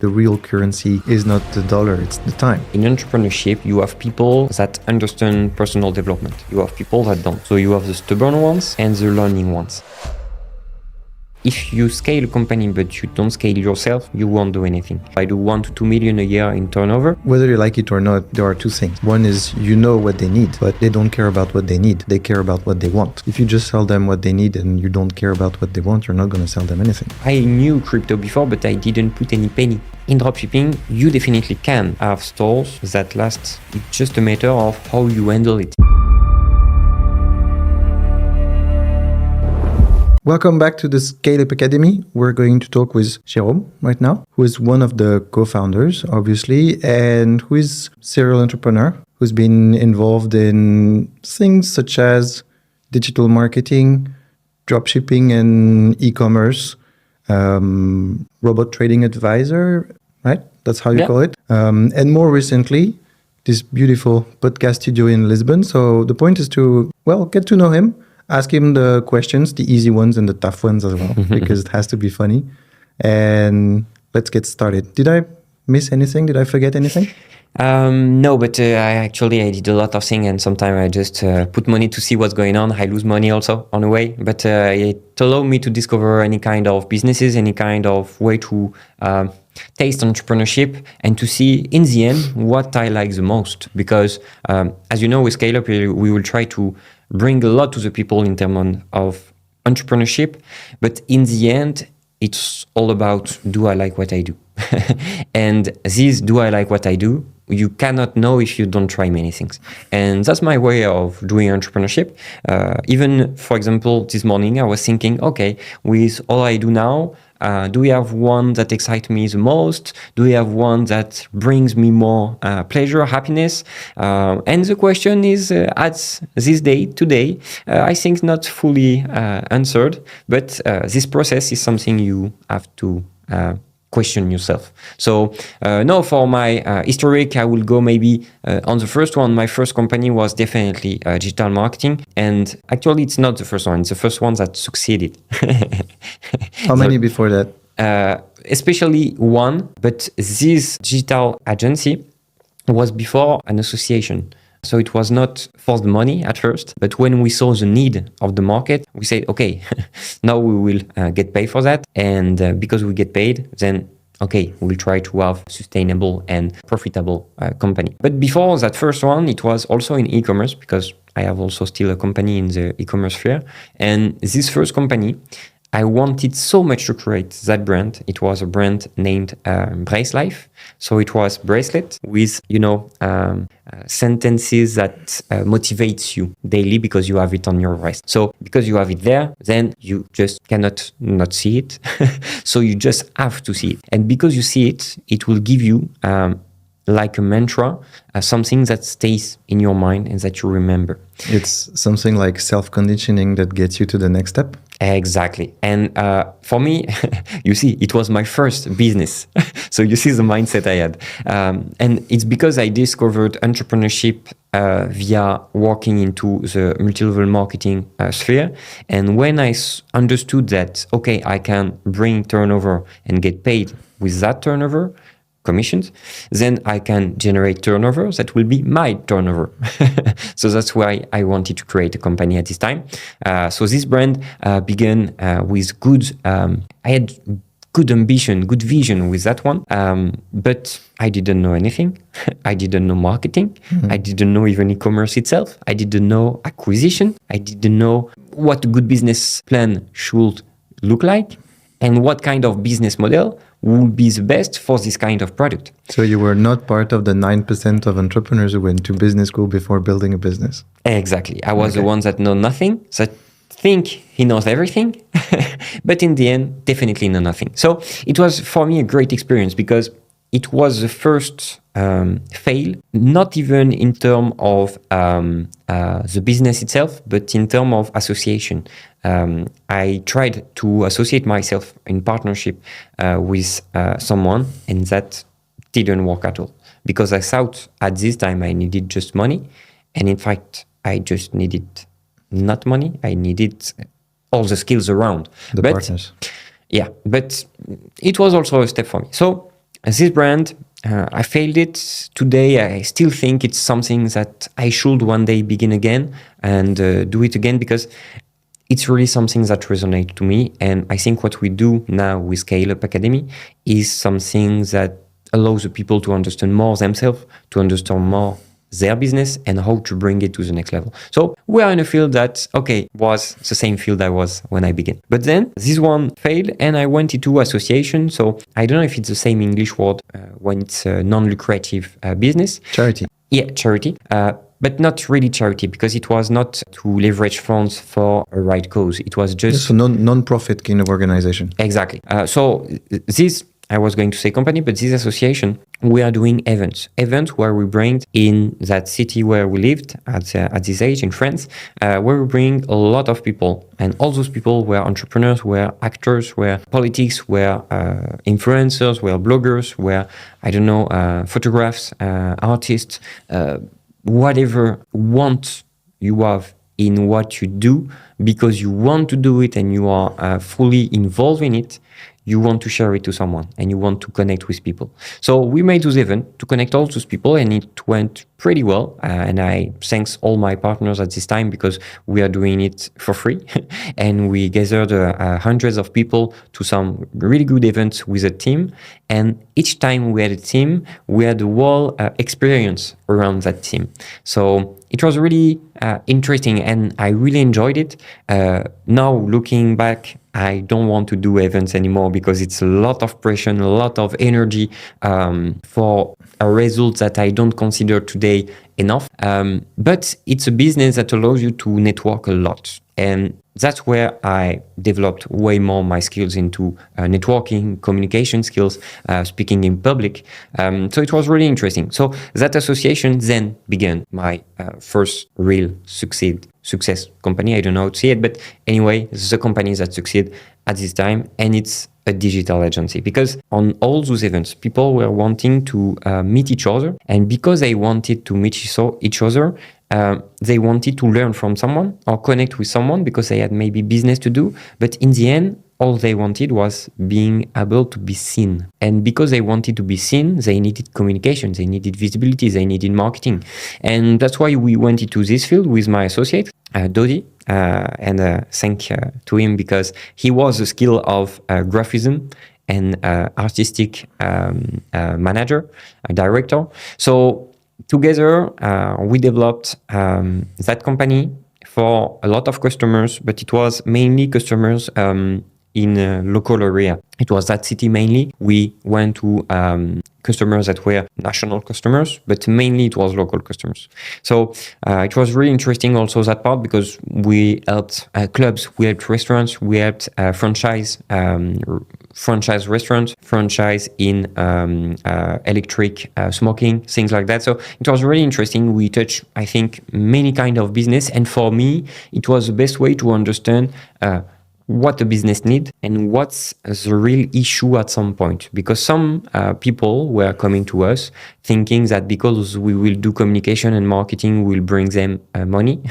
The real currency is not the dollar, it's the time. In entrepreneurship, you have people that understand personal development. You have people that don't. So you have the stubborn ones and the learning ones. If you scale a company but you don't scale yourself, you won't do anything. I do 1 to 2 million a year in turnover. Whether you like it or not, there are two things. One is you know what they need, but they don't care about what they need. They care about what they want. If you just sell them what they need and you don't care about what they want, you're not going to sell them anything. I knew crypto before, but I didn't put any penny. In dropshipping, you definitely can have stores that last. It's just a matter of how you handle it. Welcome back to the ScaleUp Academy. We're going to talk with Jérôme right now, who is one of the co-founders, obviously, and who is a serial entrepreneur, who's been involved in things such as digital marketing, dropshipping and e-commerce, robot trading advisor, right? That's how you call it. And more recently, this beautiful podcast studio in Lisbon. So the point is to, get to know him. Ask him the questions, the easy ones and the tough ones as well, because it has to be funny. And let's get started. Did I miss anything? Did I forget anything? No, but I did a lot of things, and sometimes I just put money to see what's going on. I lose money also on the way, but it allowed me to discover any kind of businesses, any kind of way to taste entrepreneurship and to see in the end what I like the most. Because as you know, with ScaleUp, we will try to bring a lot to the people in terms of entrepreneurship, but in the end, it's all about, do I like what I do? And this, do I like what I do? You cannot know if you don't try many things. And that's my way of doing entrepreneurship. Even, for example, this morning, I was thinking, okay, with all I do now, do we have one that excites me the most? Do we have one that brings me more pleasure, happiness? And the question is, at this day, today, I think not fully answered, but this process is something you have to question yourself. So now for my historic, I will go maybe on the first one. My first company was definitely digital marketing. And actually, it's not the first one. It's the first one that succeeded. How many before that? Especially one. But this digital agency was before an association. So it was not for the money at first, but when we saw the need of the market, we said, okay, now we will get paid for that. And because we get paid, then, okay, we'll try to have sustainable and profitable company. But before that first one, it was also in e-commerce, because I have also still a company in the e-commerce sphere. And this first company, I wanted so much to create that brand. It was a brand named Brace Life. So it was bracelet with, sentences that motivates you daily because you have it on your wrist. So because you have it there, then you just cannot not see it. So you just have to see it. And because you see it, it will give you like a mantra, something that stays in your mind and that you remember. It's something like self-conditioning that gets you to the next step. Exactly. And for me, you see, it was my first business. So you see the mindset I had. And it's because I discovered entrepreneurship via working into the multi-level marketing sphere. And when I understood that, okay, I can bring turnover and get paid with that turnover, commissions, then I can generate turnover that will be my turnover. So that's why I wanted to create a company at this time. So this brand began with good, I had good ambition, good vision with that one. But I didn't know anything. I didn't know marketing. I didn't know even e-commerce itself. I didn't know acquisition. I didn't know what a good business plan should look like and what kind of business model would be the best for this kind of product. So you were not part of the 9% of entrepreneurs who went to business school before building a business. Exactly. I was the one that know nothing, that think he knows everything, but in the end, definitely know nothing. So it was for me a great experience because it was the first fail, not even in terms of the business itself, but in terms of association. I tried to associate myself in partnership with someone, and that didn't work at all. Because I thought at this time I needed just money, and in fact, I just needed not money, I needed all the skills around. The partners. Yeah, but it was also a step for me. So this brand, I failed it today. I still think it's something that I should one day begin again and do it again, because it's really something that resonates to me. And I think what we do now with ScaleUp Academy is something that allows the people to understand more themselves, to understand more their business and how to bring it to the next level. So we are in a field that, was the same field I was when I began. But then this one failed and I went into association. So I don't know if it's the same English word when it's a non-lucrative business. Charity. Yeah, charity. But not really charity, because it was not to leverage funds for a right cause. It was just... It's a non-profit kind of organization. Exactly. So this, I was going to say company, but this association, we are doing events where we bring in that city where we lived at this age in France, where we bring a lot of people, and all those people were entrepreneurs, were actors, were politics, were influencers, were bloggers, were, photographs, artists, whatever want you have in what you do, because you want to do it and you are fully involved in it. You want to share it to someone and you want to connect with people. So we made this event to connect all those people, and it went pretty well. And I thanks all my partners at this time, because we are doing it for free. And we gathered hundreds of people to some really good events with a team. And each time we had a team, we had a whole experience around that team. So it was really interesting and I really enjoyed it. Now looking back, I don't want to do events anymore, because it's a lot of pressure, a lot of energy for a result that I don't consider today enough. But it's a business that allows you to network a lot. And that's where I developed way more my skills into networking, communication skills, speaking in public. So it was really interesting. So that association then began my first real success company. I don't know how to say it, but anyway, the company that succeed at this time, and it's a digital agency, because on all those events, people were wanting to meet each other, and because they wanted to meet each other, they wanted to learn from someone or connect with someone, because they had maybe business to do, but in the end, all they wanted was being able to be seen. And because they wanted to be seen, they needed communication, they needed visibility, they needed marketing. And that's why we went into this field with my associate, Dodi, and thank to him, because he was a skill of graphism and artistic manager, director. So together, we developed that company for a lot of customers, but it was mainly customers in a local area. It was that city mainly. We went to customers that were national customers, but mainly it was local customers. So it was really interesting also that part, because we helped clubs, we helped restaurants, we helped franchise restaurants, franchise in electric smoking, things like that. So it was really interesting. We touched, I think, many kind of business. And for me, it was the best way to understand what the business need and what's the real issue at some point. Because some people were coming to us thinking that because we will do communication and marketing will bring them money,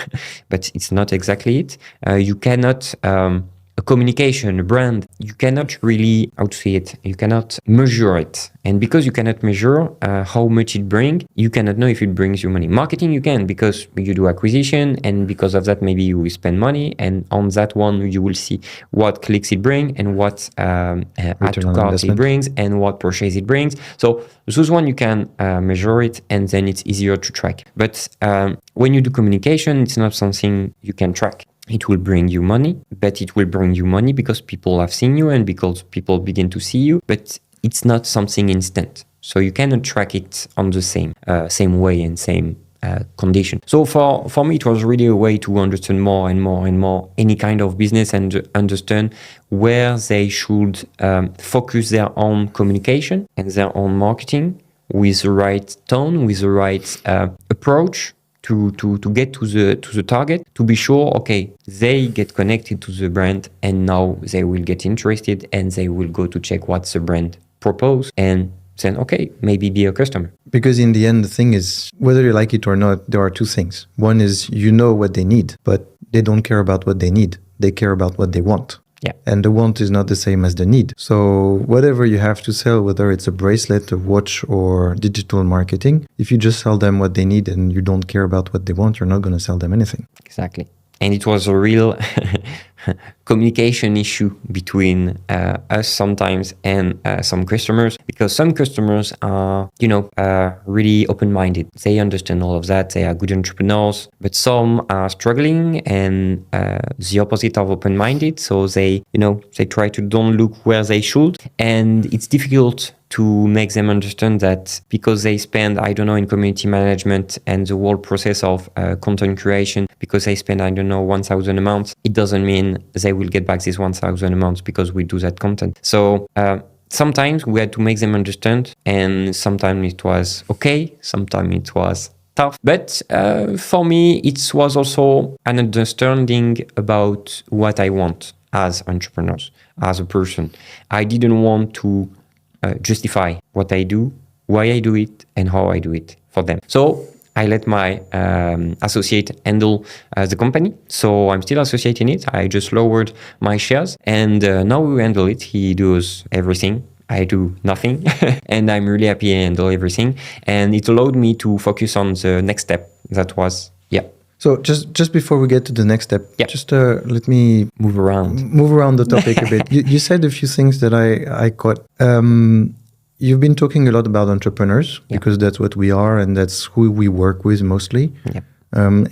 but it's not exactly it. You cannot a communication, a brand, you cannot really, how to say it, you cannot measure it. And because you cannot measure how much it brings, you cannot know if it brings you money. Marketing you can, because you do acquisition, and because of that maybe you will spend money, and on that one you will see what clicks it brings and what add to cart it brings and what purchase it brings. So those one you can measure it, and then it's easier to track. But when you do communication, it's not something you can track. It will bring you money, but it will bring you money because people have seen you and because people begin to see you, but it's not something instant. So you cannot track it on the same way and same condition. So for me, it was really a way to understand more and more and more any kind of business and understand where they should focus their own communication and their own marketing with the right tone, with the right approach, to get to the target, to be sure, okay, they get connected to the brand, and now they will get interested and they will go to check what the brand propose, and then, okay, maybe be a customer. Because in the end, the thing is, whether you like it or not, there are two things. One is you know what they need, but they don't care about what they need. They care about what they want. Yeah. And the want is not the same as the need. So whatever you have to sell, whether it's a bracelet, a watch, or digital marketing, if you just sell them what they need and you don't care about what they want, you're not going to sell them anything. Exactly. And it was a real communication issue between us sometimes and some customers, because some customers are, really open-minded. They understand all of that. They are good entrepreneurs, but some are struggling and the opposite of open-minded. So they try to don't look where they should. And it's difficult to make them understand that because they spend, in community management and the whole process of content creation, because they spend, 1,000 a month, it doesn't mean they will get back this 1,000 a month because we do that content. So sometimes we had to make them understand, and sometimes it was okay, sometimes it was tough. But for me, it was also an understanding about what I want as entrepreneurs, as a person. I didn't want to justify what I do, why I do it, and how I do it for them. So I let my associate handle the company. So I'm still associate in it. I just lowered my shares, and now we handle it. He does everything. I do nothing. And I'm really happy I handle everything. And it allowed me to focus on the next step. That was, So just before we get to the next step, just let me move around the topic a bit. You said a few things that I caught. You've been talking a lot about entrepreneurs because that's what we are and that's who we work with mostly. Yeah.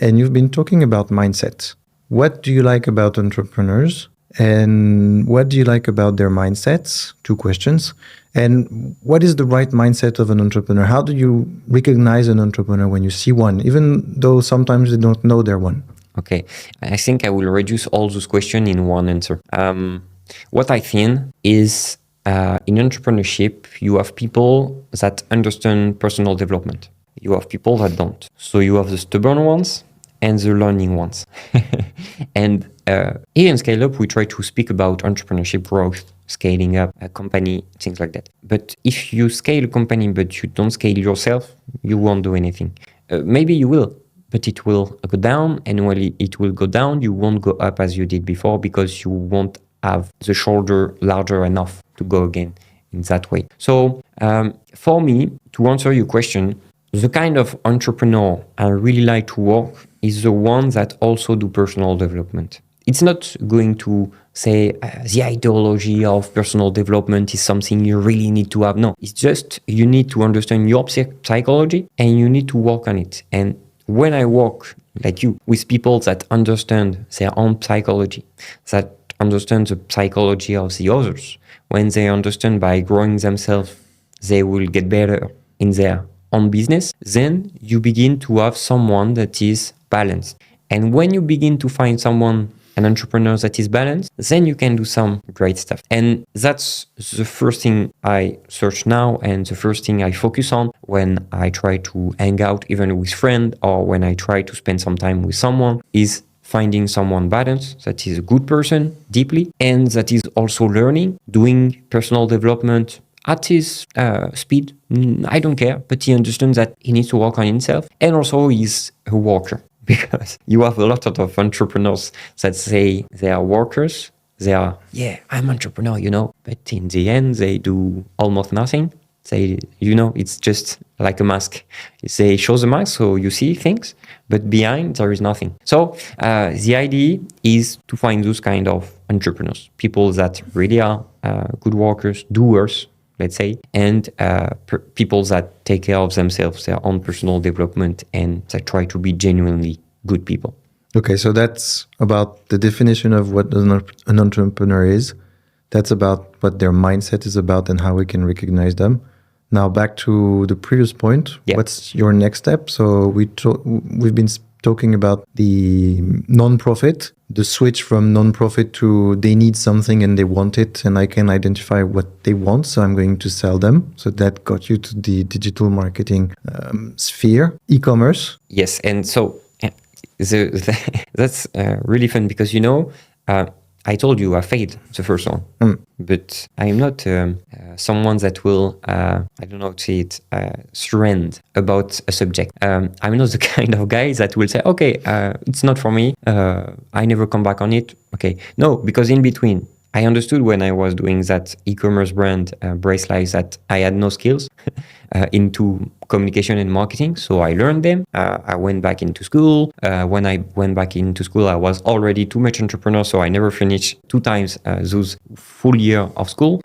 And you've been talking about mindset. What do you like about entrepreneurs? And what do you like about their mindsets? 2 questions. And what is the right mindset of an entrepreneur? How do you recognize an entrepreneur when you see one, even though sometimes they don't know they're one? Okay. I think I will reduce all those questions in one answer. What I think is in entrepreneurship, you have people that understand personal development. You have people that don't. So you have the stubborn ones and the learning ones. And here in ScaleUp, we try to speak about entrepreneurship growth, scaling up a company, things like that. But if you scale a company but you don't scale yourself, you won't do anything. Maybe you will, but it will go down, and when it will go down, you won't go up as you did before because you won't have the shoulder larger enough to go again in that way. So for me, to answer your question, the kind of entrepreneur I really like to work is the one that also do personal development. It's not going to say the ideology of personal development is something you really need to have. No, it's just you need to understand your psychology and you need to work on it. And when I work, like you, with people that understand their own psychology, that understand the psychology of the others, when they understand by growing themselves, they will get better in their own business, then you begin to have someone that is balanced. And when you begin to find an entrepreneur that is balanced, then you can do some great stuff. And that's the first thing I search now and the first thing I focus on when I try to hang out even with friends or when I try to spend some time with someone is finding someone balanced, that is a good person deeply, and that is also learning, doing personal development at his speed. I don't care, but he understands that he needs to work on himself, and also he's a worker. Because you have a lot of entrepreneurs that say they are workers. They are, I'm entrepreneur, but in the end, they do almost nothing. They, it's just like a mask. They show the mask, so you see things, but behind there is nothing. So the idea is to find those kind of entrepreneurs, people that really are good workers, doers, let's say, and people that take care of themselves, their own personal development, and that try to be genuinely good people. Okay, so that's about the definition of what an entrepreneur is. That's about what their mindset is about and how we can recognize them. Now back to the previous point. Yeah. What's your next step? So we've been talking about the non-profit, the switch from non-profit to they need something and they want it, and I can identify what they want, so I'm going to sell them. So that got you to the digital marketing sphere, e-commerce. Yes, and so that's really fun because I told you I failed the first one, but I'm not someone that will, surrender about a subject. I'm not the kind of guy that will say, okay, it's not for me. I never come back on it. Okay, no, because in between, I understood when I was doing that e-commerce brand bracelets that I had no skills into communication and marketing. So I learned them. I went back into school. When I went back into school, I was already too much entrepreneur, so I never finished 2 times those full year of school.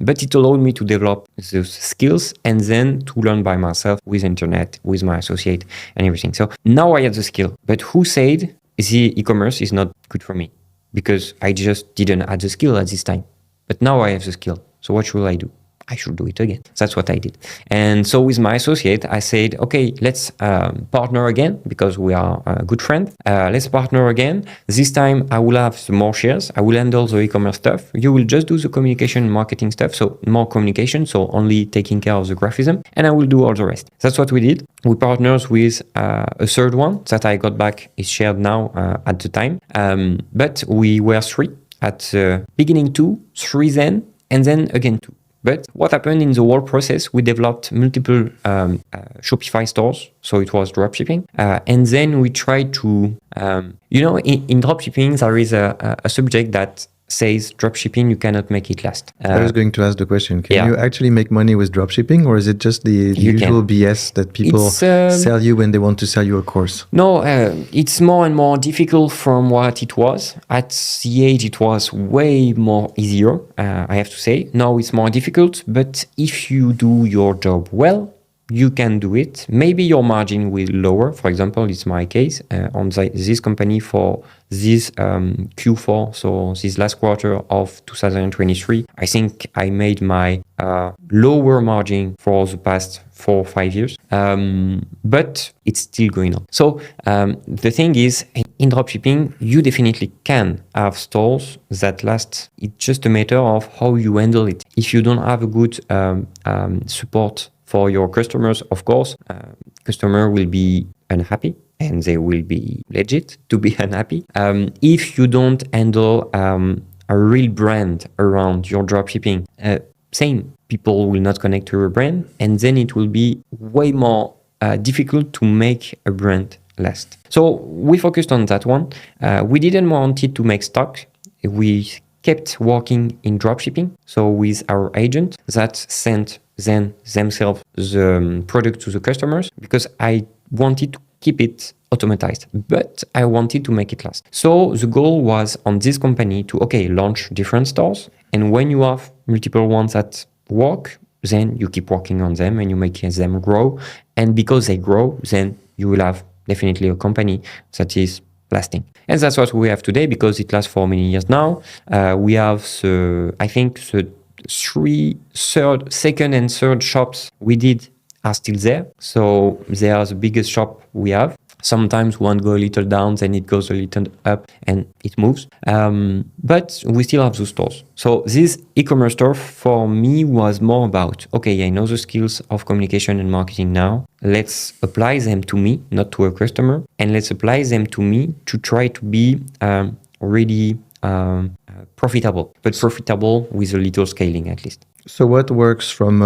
But it allowed me to develop those skills and then to learn by myself with internet, with my associate and everything. So now I have the skill. But who said the e-commerce is not good for me? Because I just didn't have the skill at this time. But now I have the skill. So what should I do? I should do it again. That's what I did. And so with my associate, I said, okay, let's partner again because we are a good friend. Let's partner again. This time I will have some more shares. I will handle the e-commerce stuff. You will just do the communication and marketing stuff. So more communication. So only taking care of the graphism, and I will do all the rest. That's what we did. We partners with a third one that I got back is shared now at the time. But we were 3 at the beginning, 2, 3 then, and then again 2. But what happened in the whole process, we developed multiple Shopify stores. So it was dropshipping. And then we tried to, in dropshipping, there is a subject that says dropshipping, you cannot make it last. I was going to ask the question, can you actually make money with dropshipping, or is it just the usual BS that people sell you when they want to sell you a course? No, it's more and more difficult from what it was. At the age, it was way more easier, I have to say. Now it's more difficult, but if you do your job well, you can do it. Maybe your margin will lower. For example, it's my case on this company for this Q4, so this last quarter of 2023. I think I made my lower margin for the past 4 or 5 years, but it's still going on. So the thing is, in dropshipping, you definitely can have stores that last. It's just a matter of how you handle it. If you don't have a good support for your customers, of course, customer will be unhappy and they will be legit to be unhappy. If you don't handle a real brand around your dropshipping, same, people will not connect to your brand, and then it will be way more difficult to make a brand last. So we focused on that one. We didn't want it to make stock. We kept working in dropshipping, so with our agent that sent then themselves the product to the customers, because I wanted to keep it automatized, but I wanted to make it last. So the goal was on this company to, launch different stores. And when you have multiple ones that work, then you keep working on them and you make them grow. And because they grow, then you will have definitely a company that is lasting. And that's what we have today, because it lasts for many years now. We have, the 2nd and third shops we did are still there. So they are the biggest shop we have. Sometimes one go a little down, then it goes a little up and it moves. But we still have those stores. So this e-commerce store for me was more about, I know the skills of communication and marketing now. Let's apply them to me, not to a customer. And let's apply them to me to try to be really profitable, but profitable with a little scaling at least. So what works from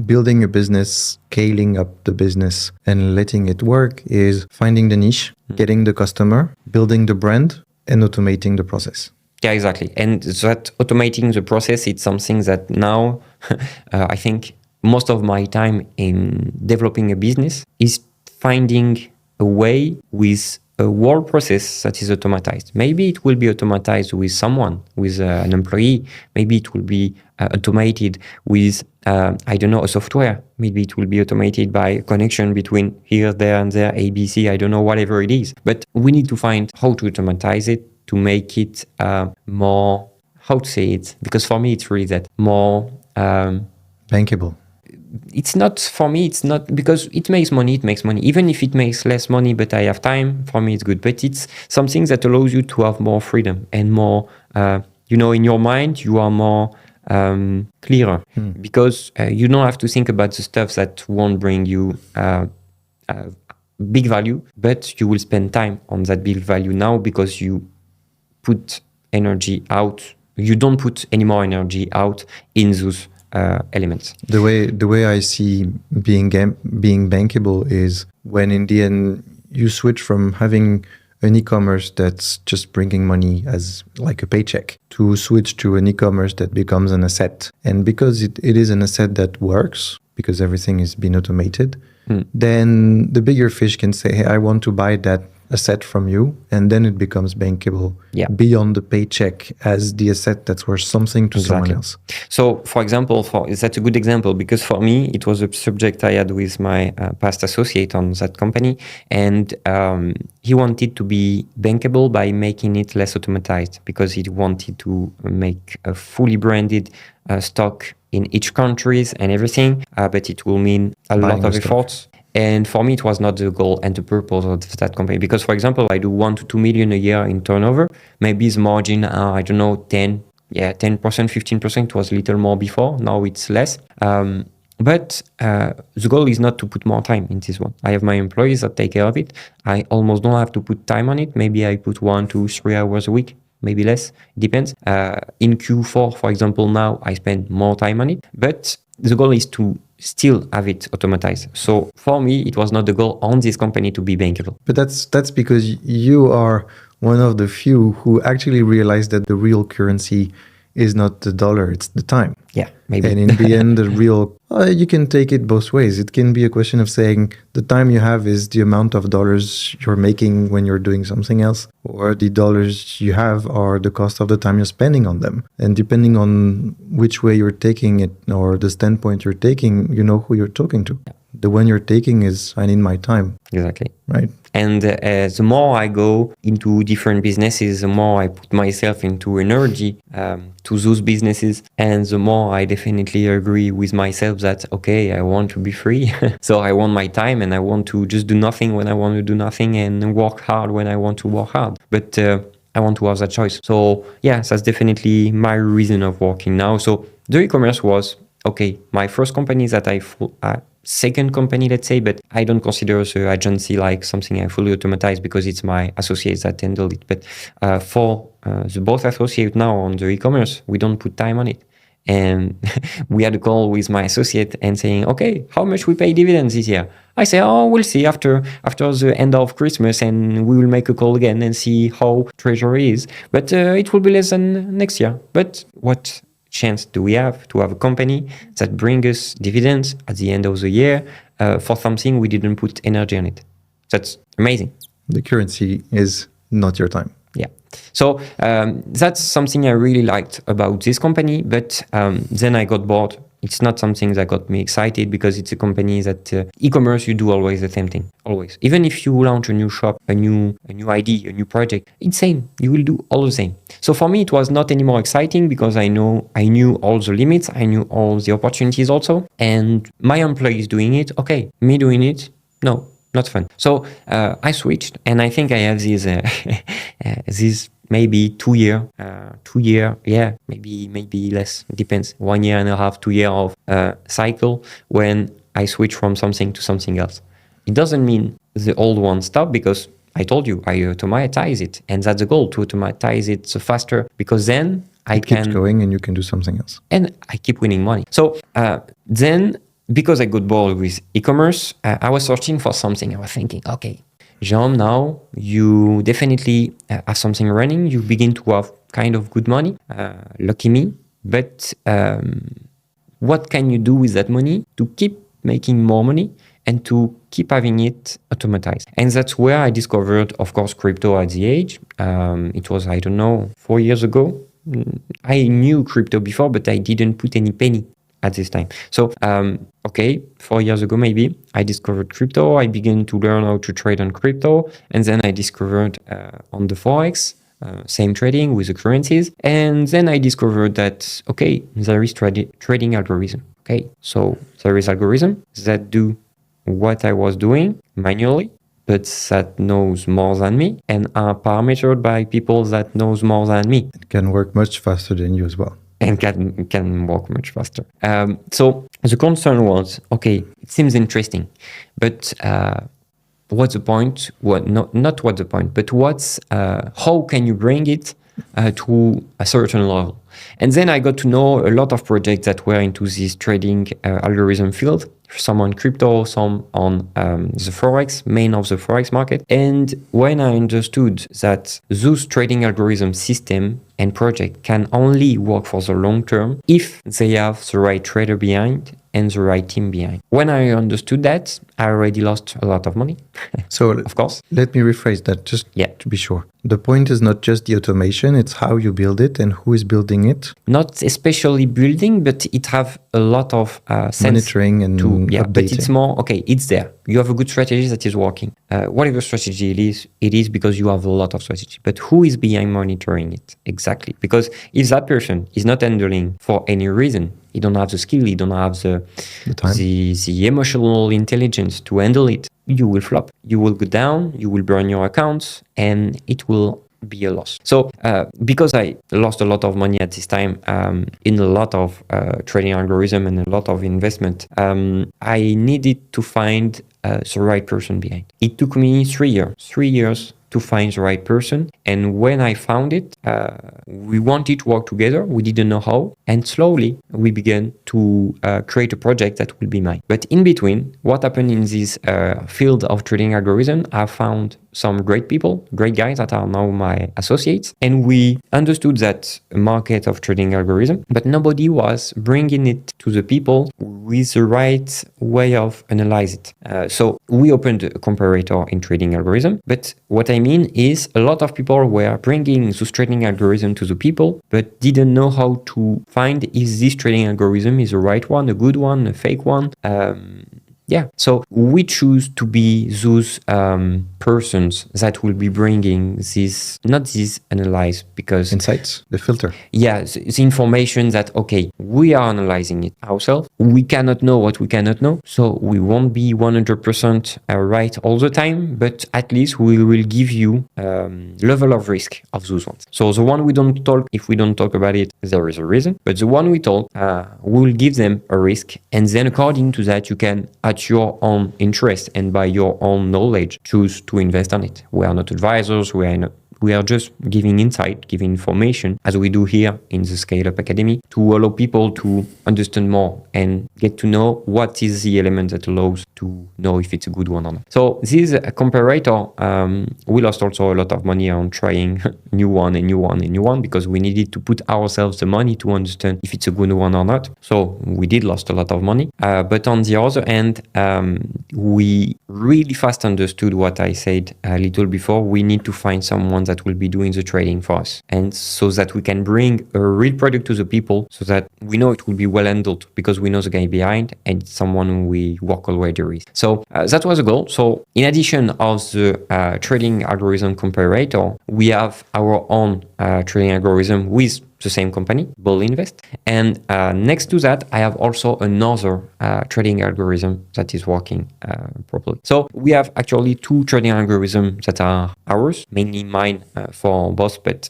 building a business, scaling up the business and letting it work is finding the niche, getting the customer, building the brand, and automating the process. Yeah, exactly. And that automating the process, it's something that now I think most of my time in developing a business is finding a way with a whole process that is automatized. Maybe it will be automatized with someone, with an employee. Maybe it will be automated with, a software. Maybe it will be automated by a connection between here, there, and there, ABC, whatever it is. But we need to find how to automatize it to make it more, because for me, it's really that more... bankable. It's not, for me, it's not, because it makes money. Even if it makes less money, but I have time, for me, it's good. But it's something that allows you to have more freedom and more, in your mind, you are more clearer because you don't have to think about the stuff that won't bring you big value, but you will spend time on that big value now because you put energy out. You don't put any more energy out in those elements. The way I see being bankable is when in the end you switch from having an e-commerce that's just bringing money as like a paycheck to switch to an e-commerce that becomes an asset. And because it is an asset that works, because everything is being automated, then the bigger fish can say, hey, I want to buy that asset from you, and then it becomes bankable beyond the paycheck as the asset that's worth something to someone else. So, for example, that's a good example, because for me, it was a subject I had with my past associate on that company, and he wanted to be bankable by making it less automatized, because he wanted to make a fully branded stock in each countries and everything, but it will mean a lot of efforts. And for me, it was not the goal and the purpose of that company. Because, for example, I do 1 to 2 million a year in turnover. Maybe the margin, I don't know, 10%, 15%. It was a little more before. Now it's less. But the goal is not to put more time in this one. I have my employees that take care of it. I almost don't have to put time on it. Maybe I put 1, 2, 3 hours a week. Maybe less. It depends. In Q4, for example, now I spend more time on it. But the goal is to still have it automatized. So for me, it was not the goal on this company to be bankable. But that's because you are one of the few who actually realized that the real currency is not the dollar, it's the time. Yeah, maybe. And in the end, the real, you can take it both ways. It can be a question of saying the time you have is the amount of dollars you're making when you're doing something else, or the dollars you have are the cost of the time you're spending on them. And depending on which way you're taking it or the standpoint you're taking, you know who you're talking to. Yeah. The one you're taking is, I need my time. Exactly. Right. And the more I go into different businesses, the more I put myself into energy to those businesses. And the more I definitely agree with myself that, okay, I want to be free. So I want my time, and I want to just do nothing when I want to do nothing, and work hard when I want to work hard. But I want to have that choice. So yeah, that's definitely my reason of working now. So the e-commerce was, okay, my first company that second company, let's say, but I don't consider the agency like something I fully automatize, because it's my associates that handle it. But for the both associates now on the e-commerce, we don't put time on it. And we had a call with my associate and saying, okay, how much we pay dividends this year? I say, oh, we'll see after the end of Christmas, and we will make a call again and see how treasury is. But it will be less than next year. But what chance do we have to have a company that brings us dividends at the end of the year for something we didn't put energy on it? That's amazing. The currency is not your time. Yeah. So that's something I really liked about this company. But then I got bored. It's not something that got me excited, because it's a company that e-commerce, you do always the same thing, always. Even if you launch a new shop, a new idea, a new project, it's same. You will do all the same. So for me, it was not anymore exciting, because I knew all the limits, I knew all the opportunities also, and my employees doing it. Okay, me doing it, no, not fun. So I switched, and I think I have this maybe 2 year, yeah, maybe less, it depends, 1 year and a half, 2 year of cycle when I switch from something to something else. It doesn't mean the old one stopped, because I told you, I automatize it, and that's the goal, to automatize it faster, because then it keeps going and you can do something else. And I keep winning money. So then, because I got bored with e-commerce, I was searching for something. I was thinking, okay, Jérôme, now you definitely have something running. You begin to have kind of good money. Lucky me. But what can you do with that money to keep making more money and to keep having it automatized? And that's where I discovered, of course, crypto at the age. It was, 4 years ago. I knew crypto before, but I didn't put any penny at this time. So, 4 years ago, maybe, I discovered crypto. I began to learn how to trade on crypto. And then I discovered on the Forex, same trading with the currencies. And then I discovered that, there is trading algorithm. Okay, so there is algorithm that do what I was doing manually, but that knows more than me and are parametered by people that knows more than me. It can work much faster than you as well. And can work much faster. So the concern was, it seems interesting, but what's the point? Not what's the point, but how can you bring it to a certain level? And then I got to know a lot of projects that were into this trading algorithm field. some on crypto, some on the Forex, main of the Forex market. And when I understood that those trading algorithm system and project can only work for the long term if they have the right trader behind and the right team behind. When I understood that, I already lost a lot of money. So of course. Let me rephrase that just to be sure. The point is not just the automation, it's how you build it and who is building it. Not especially building, but it have a lot of sense. Monitoring and updating. But it's more, okay, it's there. You have a good strategy that is working. Whatever strategy it is because you have a lot of strategy. But who is behind monitoring it? Exactly. Because if that person is not handling for any reason, he don't have the skill, he don't have the time. The emotional intelligence to handle it, you will flop. You will go down, you will burn your accounts, and it will be a loss. So because I lost a lot of money at this time in a lot of trading algorithm and a lot of investment, I needed to find the right person behind. It took me 3 years to find the right person. And when I found it, we wanted to work together. We didn't know how. And slowly we began to create a project that will be mine. But in between, what happened in this field of trading algorithm, I found some great people, great guys that are now my associates. And we understood that market of trading algorithm, but nobody was bringing it to the people with the right way of analyze it. So we opened a comparator in trading algorithm. But what I mean is a lot of people were bringing those trading algorithm to the people, but didn't know how to find if this trading algorithm is the right one, a good one, a fake one. So we choose to be those persons that will be bringing this, not this analyze, because insights, the filter. Yeah, the information that, okay, we are analyzing it ourselves. We cannot know what we cannot know. So we won't be 100% right all the time, but at least we will give you level of risk of those ones. So the one we don't talk, if we don't talk about it, there is a reason. But the one we talk, we will give them a risk. And then according to that, you can, at your own interest and by your own knowledge, choose to invest on it. We are not advisors. We are just giving insight, giving information, as we do here in the ScaleUp Academy, to allow people to understand more and get to know what is the element that allows to know if it's a good one or not. So this comparator, we lost also a lot of money on trying new one because we needed to put ourselves the money to understand if it's a good one or not. So we did lost a lot of money. But on the other hand, we really fast understood what I said a little before. We need to find someone that will be doing the trading for us, and so that we can bring a real product to the people, so that we know it will be well handled because we know the guy behind and it's someone we work already with. So that was the goal. So in addition of the trading algorithm comparator, we have our own trading algorithm with the same company, Bull Invest. And next to that, I have also another trading algorithm that is working properly. So we have actually two trading algorithms that are ours, mainly mine for both, but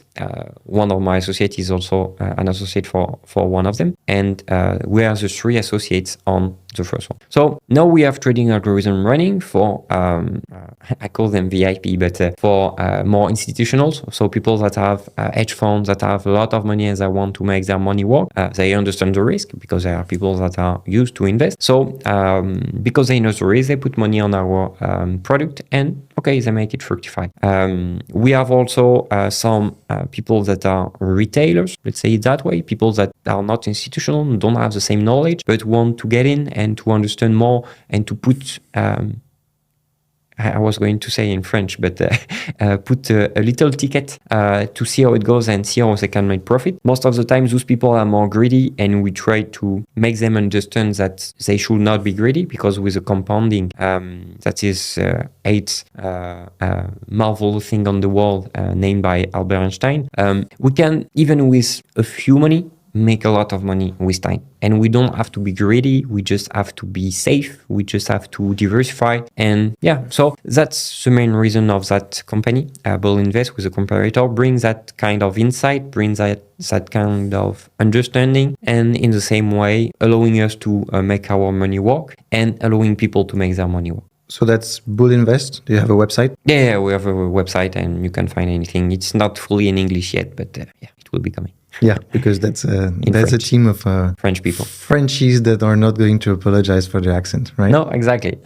one of my associates is also an associate for one of them. And we are the three associates on the first one. So now we have trading algorithm running for, I call them VIP, but for more institutionals. So people that have hedge funds that have a lot of money and they want to make their money work. They understand the risk because they are people that are used to invest. So because they know the risk, they put money on our product and okay, they make it fructify. We have also some people that are retailers, let's say it that way, people that are not institutional, don't have the same knowledge, but want to get in and to understand more and to put, I was going to say in French, but put a little ticket to see how it goes and see how they can make profit. Most of the time, those people are more greedy, and we try to make them understand that they should not be greedy, because with the compounding, that is eighth marvel thing on the world named by Albert Einstein, we can, even with a few money, make a lot of money with time. And we don't have to be greedy. We just have to be safe. We just have to diversify. And yeah, so that's the main reason of that company. Bull Invest with a comparator brings that kind of insight, brings that kind of understanding, and in the same way, allowing us to make our money work and allowing people to make their money work. So that's Bull Invest. Do you have a website? Yeah, we have a website and you can find anything. It's not fully in English yet, but yeah, it will be coming. Yeah, because that's a French. team of French people. Frenchies that are not going to apologize for their accent, right? No, exactly.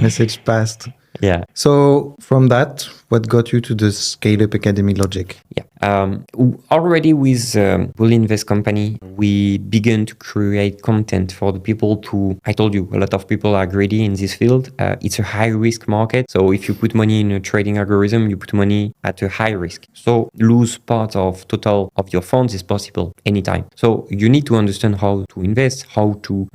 Message passed. Yeah. So from that, what got you to the ScaleUp Academy logic? Yeah. Already with Will Invest company, we began to create content for the people to, I told you, a lot of people are greedy in this field. It's a high risk market. So if you put money in a trading algorithm, you put money at a high risk. So lose part of total of your funds is possible anytime. So you need to understand how to invest, how to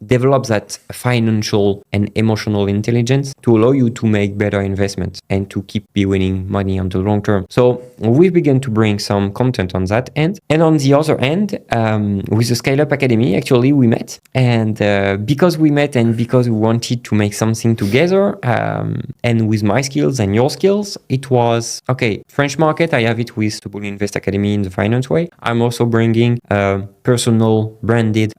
develop that financial and emotional intelligence to allow you to make better investments and to keep be winning money on the long term. So we began to bring some content on that end. And on the other end, with the ScaleUp Academy, actually we met. And because we met and because we wanted to make something together, and with my skills and your skills, it was, okay, French market, I have it with the Bull Invest Academy in the finance way. I'm also bringing personal branded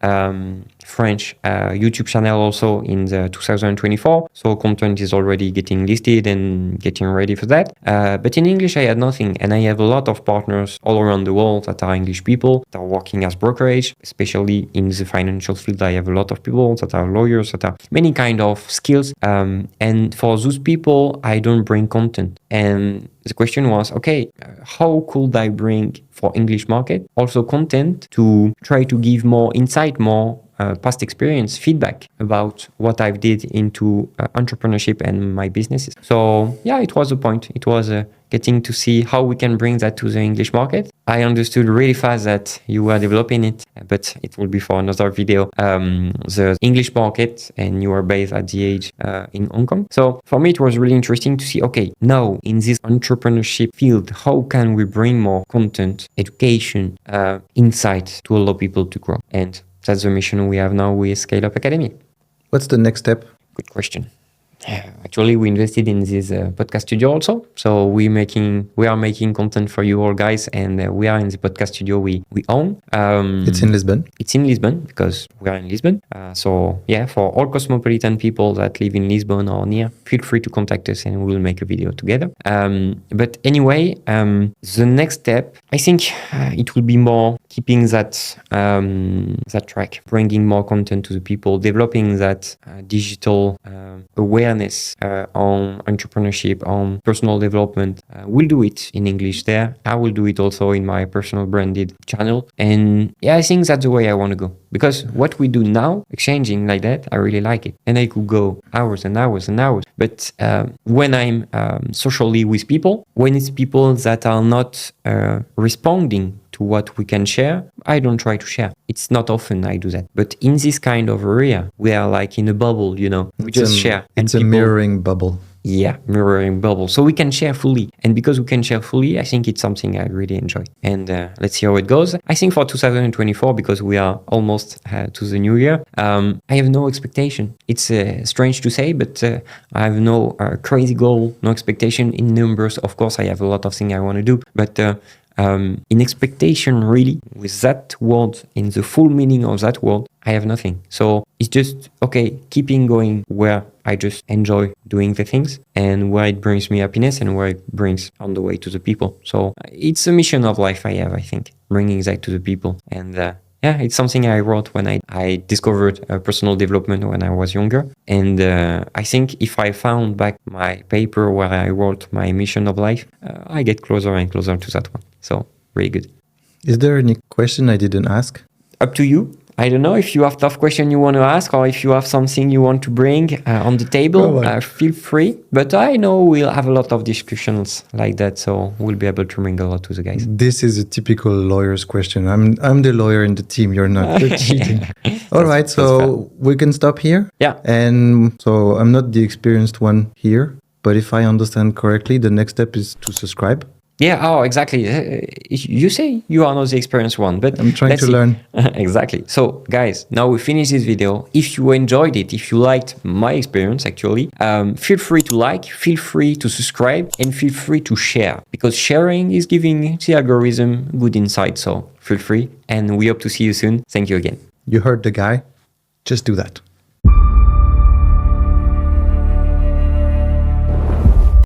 French YouTube channel also in the 2024. So content is already getting listed and getting ready for that. But in English, I had nothing. And I have a lot of partners all around the world that are English people that are working as brokerage, especially in the financial field. I have a lot of people that are lawyers, that are many kind of skills. And for those people, I don't bring content. And the question was, okay, how could I bring for English market also content to try to give more insight, more past experience, feedback about what I've did into entrepreneurship and my businesses. So yeah, it was a point. It was getting to see how we can bring that to the English market. I understood really fast that you were developing it, but it will be for another video, the English market, and you are based at the age in Hong Kong. So for me, it was really interesting to see, okay, now in this entrepreneurship field, how can we bring more content, education, insight to allow people to grow? And that's the mission we have now with ScaleUp Academy. What's the next step? Good question. Actually, we invested in this podcast studio also. So we are making content for you all guys, and we are in the podcast studio we own. It's in Lisbon. It's in Lisbon because we are in Lisbon. So yeah, for all cosmopolitan people that live in Lisbon or near, feel free to contact us and we'll make a video together. But anyway, the next step, I think it will be more keeping that track, bringing more content to the people, developing that digital awareness on entrepreneurship, on personal development. We'll do it in English there. I will do it also in my personal branded channel. And yeah, I think that's the way I want to go. Because what we do now, exchanging like that, I really like it. And I could go hours and hours and hours. But when I'm socially with people, when it's people that are not responding to what we can share, I don't try to share. It's not often I do that. But in this kind of area, we are like in a bubble, you know, we just share. It's a mirroring bubble. Yeah, mirroring bubble. So we can share fully. And because we can share fully, I think it's something I really enjoy. And let's see how it goes. I think for 2024, because we are almost to the new year, I have no expectation. It's strange to say, but I have no crazy goal, no expectation in numbers. Of course, I have a lot of things I want to do, but in expectation, really, with that word, in the full meaning of that word, I have nothing. So it's just, okay, keeping going where I just enjoy doing the things and where it brings me happiness and where it brings on the way to the people. So it's a mission of life I have, I think, bringing that to the people. And yeah, it's something I wrote when I discovered personal development when I was younger. And I think if I found back my paper where I wrote my mission of life, I get closer and closer to that one. So really good. Is there any question I didn't ask? Up to you. I don't know if you have tough question you want to ask or if you have something you want to bring on the table, feel free. But I know we'll have a lot of discussions like that, so we'll be able to bring a lot to the guys. This is a typical lawyer's question. I'm the lawyer in the team. You're not. You're cheating. All right, so we can stop here. Yeah. And so I'm not the experienced one here, but if I understand correctly, the next step is to subscribe. Yeah, oh, exactly. You say you are not the experienced one, but I'm trying to learn. Exactly. So, guys, now we finish this video. If you enjoyed it, if you liked my experience, actually, feel free to like, feel free to subscribe, and feel free to share, because sharing is giving the algorithm good insight. So, feel free, and we hope to see you soon. Thank you again. You heard the guy. Just do that.